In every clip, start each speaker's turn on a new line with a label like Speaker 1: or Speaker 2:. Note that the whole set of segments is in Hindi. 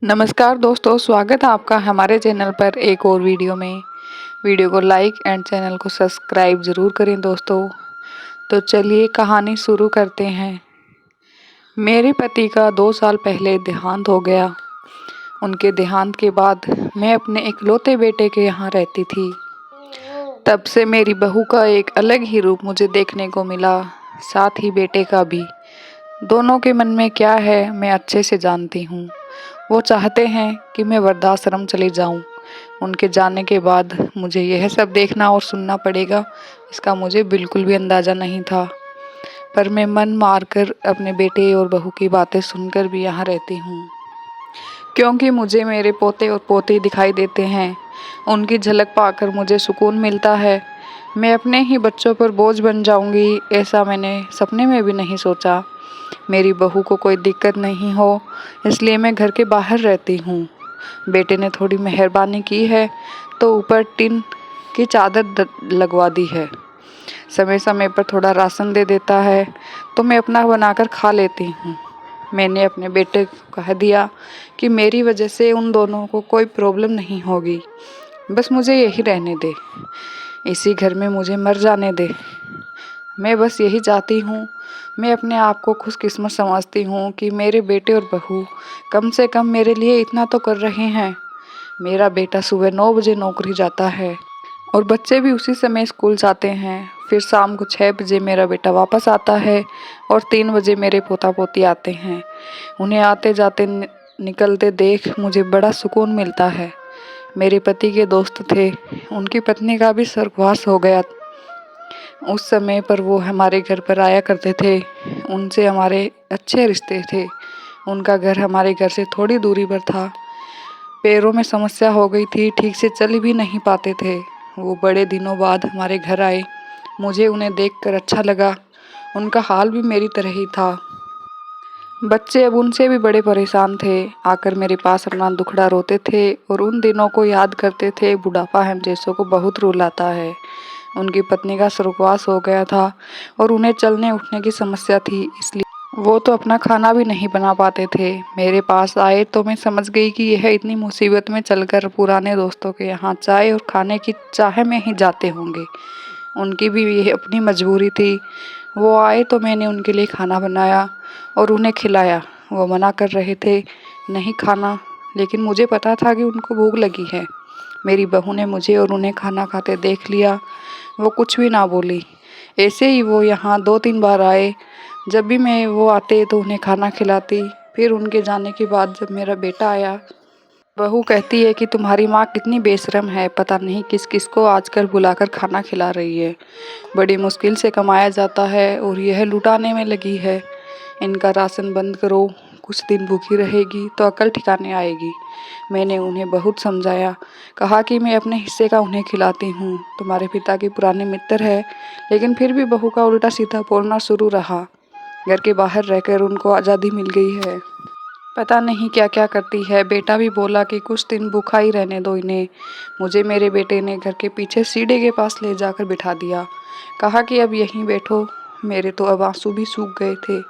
Speaker 1: नमस्कार दोस्तों, स्वागत है आपका हमारे चैनल पर एक और वीडियो में। वीडियो को लाइक एंड चैनल को सब्सक्राइब ज़रूर करें दोस्तों। तो चलिए कहानी शुरू करते हैं। मेरे पति का 2 साल पहले देहांत हो गया। उनके देहांत के बाद मैं अपने इकलौते बेटे के यहाँ रहती थी। तब से मेरी बहू का एक अलग ही रूप मुझे देखने को मिला, साथ ही बेटे का भी। दोनों के मन में क्या है मैं अच्छे से जानती हूँ। वो चाहते हैं कि मैं वृद्धाश्रम चली जाऊं। उनके जाने के बाद मुझे यह सब देखना और सुनना पड़ेगा, इसका मुझे बिल्कुल भी अंदाज़ा नहीं था। पर मैं मन मारकर अपने बेटे और बहू की बातें सुनकर भी यहाँ रहती हूँ, क्योंकि मुझे मेरे पोते और पोती दिखाई देते हैं। उनकी झलक पाकर मुझे सुकून मिलता है। मैं अपने ही बच्चों पर बोझ बन जाऊंगी, ऐसा मैंने सपने में भी नहीं सोचा। मेरी बहू को कोई दिक्कत नहीं हो, इसलिए मैं घर के बाहर रहती हूँ। बेटे ने थोड़ी मेहरबानी की है तो ऊपर टिन की चादर लगवा दी है। समय समय पर थोड़ा राशन दे देता है तो मैं अपना बनाकर खा लेती हूँ। मैंने अपने बेटे को कह दिया कि मेरी वजह से उन दोनों को कोई प्रॉब्लम नहीं होगी, बस मुझे यही रहने दे, इसी घर में मुझे मर जाने दे। मैं बस यही चाहती हूँ। मैं अपने आप को खुशकिस्मत समझती हूँ कि मेरे बेटे और बहू कम से कम मेरे लिए इतना तो कर रहे हैं। मेरा बेटा सुबह 9 बजे नौकरी जाता है और बच्चे भी उसी समय स्कूल जाते हैं। फिर शाम को 6 बजे मेरा बेटा वापस आता है और 3 बजे मेरे पोता पोती आते हैं। उन्हें आते जाते निकलते देख मुझे बड़ा सुकून मिलता है। मेरे पति के दोस्त थे, उनकी पत्नी का भी स्वर्गवास हो गया। उस समय पर वो हमारे घर पर आया करते थे। उनसे हमारे अच्छे रिश्ते थे। उनका घर हमारे घर से थोड़ी दूरी पर था। पैरों में समस्या हो गई थी, ठीक से चल भी नहीं पाते थे। वो बड़े दिनों बाद हमारे घर आए। मुझे उन्हें देखकर अच्छा लगा। उनका हाल भी मेरी तरह ही था। बच्चे अब उनसे भी बड़े परेशान थे। आकर मेरे पास अपना दुखड़ा रोते थे और उन दिनों को याद करते थे। बुढ़ापा हम जैसों को बहुत रुलाता है। उनकी पत्नी का स्वर्गवास हो गया था और उन्हें चलने उठने की समस्या थी, इसलिए वो तो अपना खाना भी नहीं बना पाते थे। मेरे पास आए तो मैं समझ गई कि यह इतनी मुसीबत में चलकर पुराने दोस्तों के यहाँ चाय और खाने की चाह में ही जाते होंगे। उनकी भी यह अपनी मजबूरी थी। वो आए तो मैंने उनके लिए खाना बनाया और उन्हें खिलाया। वो मना कर रहे थे नहीं खाना, लेकिन मुझे पता था कि उनको भूख लगी है। मेरी बहू ने मुझे और उन्हें खाना खाते देख लिया। वो कुछ भी ना बोली। ऐसे ही वो यहाँ 2-3 बार आए। जब भी मैं वो आते तो उन्हें खाना खिलाती। फिर उनके जाने के बाद जब मेरा बेटा आया, बहू कहती है कि तुम्हारी माँ कितनी बेशरम है, पता नहीं किस किस को आजकल बुलाकर खाना खिला रही है। बड़ी मुश्किल से कमाया जाता है और यह लुटाने में लगी है। इनका राशन बंद करो, कुछ दिन भूखी रहेगी तो अकल ठिकाने आएगी। मैंने उन्हें बहुत समझाया, कहा कि मैं अपने हिस्से का उन्हें खिलाती हूँ। तुम्हारे पिता के पुराने मित्र है, लेकिन फिर भी बहू का उल्टा सीधा बोलना शुरू रहा। घर के बाहर रहकर उनको आज़ादी मिल गई है, पता नहीं क्या क्या करती है। बेटा भी बोला कि कुछ दिन भूखा ही रहने दो इन्हें। मुझे मेरे बेटे ने घर के पीछे सीढ़ी के पास ले जाकर बिठा दिया। कहा कि अब यहीं बैठो। मेरे तो अब आंसू भी सूख गए थे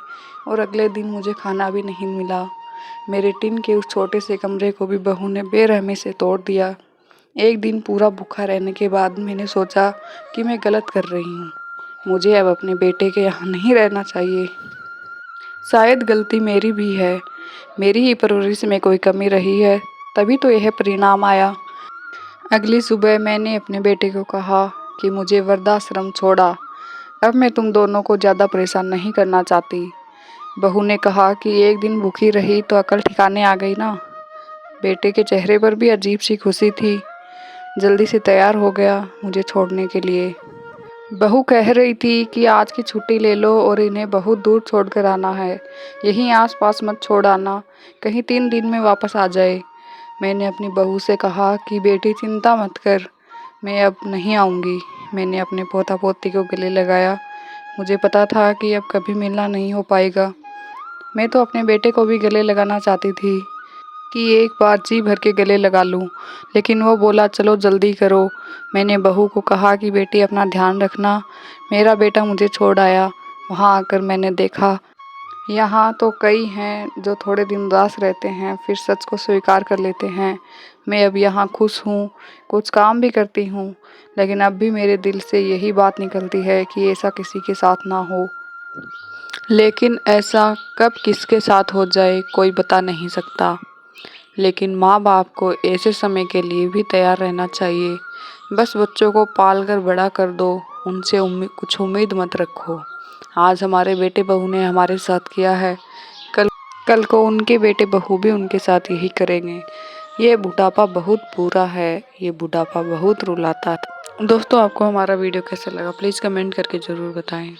Speaker 1: और अगले दिन मुझे खाना भी नहीं मिला। मेरे टिन के उस छोटे से कमरे को भी बहू ने बेरहमी से तोड़ दिया। एक दिन पूरा भूखा रहने के बाद मैंने सोचा कि मैं गलत कर रही हूँ। मुझे अब अपने बेटे के यहाँ नहीं रहना चाहिए। शायद गलती मेरी भी है, मेरी ही परवरिश में कोई कमी रही है, तभी तो यह परिणाम आया। अगली सुबह मैंने अपने बेटे को कहा कि मुझे वृद्धाश्रम छोड़ा, अब मैं तुम दोनों को ज़्यादा परेशान नहीं करना चाहती। बहू ने कहा कि एक दिन भूखी रही तो अकल ठिकाने आ गई ना। बेटे के चेहरे पर भी अजीब सी खुशी थी। जल्दी से तैयार हो गया मुझे छोड़ने के लिए। बहू कह रही थी कि आज की छुट्टी ले लो और इन्हें बहुत दूर छोड़कर आना है, यहीं आसपास मत छोड़ आना, कहीं 3 दिन में वापस आ जाए। मैंने अपनी बहू से कहा कि बेटी चिंता मत कर, मैं अब नहीं आऊँगी। मैंने अपने पोता पोती को गले लगाया। मुझे पता था कि अब कभी मिलना नहीं हो पाएगा। मैं तो अपने बेटे को भी गले लगाना चाहती थी कि एक बार जी भर के गले लगा लूं, लेकिन वो बोला चलो जल्दी करो। मैंने बहू को कहा कि बेटी अपना ध्यान रखना। मेरा बेटा मुझे छोड़ आया। वहाँ आकर मैंने देखा यहाँ तो कई हैं जो थोड़े दिन उदास रहते हैं, फिर सच को स्वीकार कर लेते हैं। मैं अब यहाँ खुश हूँ, कुछ काम भी करती हूँ, लेकिन अब भी मेरे दिल से यही बात निकलती है कि ऐसा किसी के साथ ना हो। लेकिन ऐसा कब किसके साथ हो जाए कोई बता नहीं सकता। लेकिन माँ बाप को ऐसे समय के लिए भी तैयार रहना चाहिए। बस बच्चों को पाल कर बड़ा कर दो, उनसे कुछ उम्मीद मत रखो। आज हमारे बेटे बहू ने हमारे साथ किया है, कल कल को उनके बेटे बहू भी उनके साथ यही करेंगे। ये बुढ़ापा बहुत बुरा है, ये बुढ़ापा बहुत रुलाता है। दोस्तों, आपको हमारा वीडियो कैसा लगा प्लीज़ कमेंट करके ज़रूर बताएं।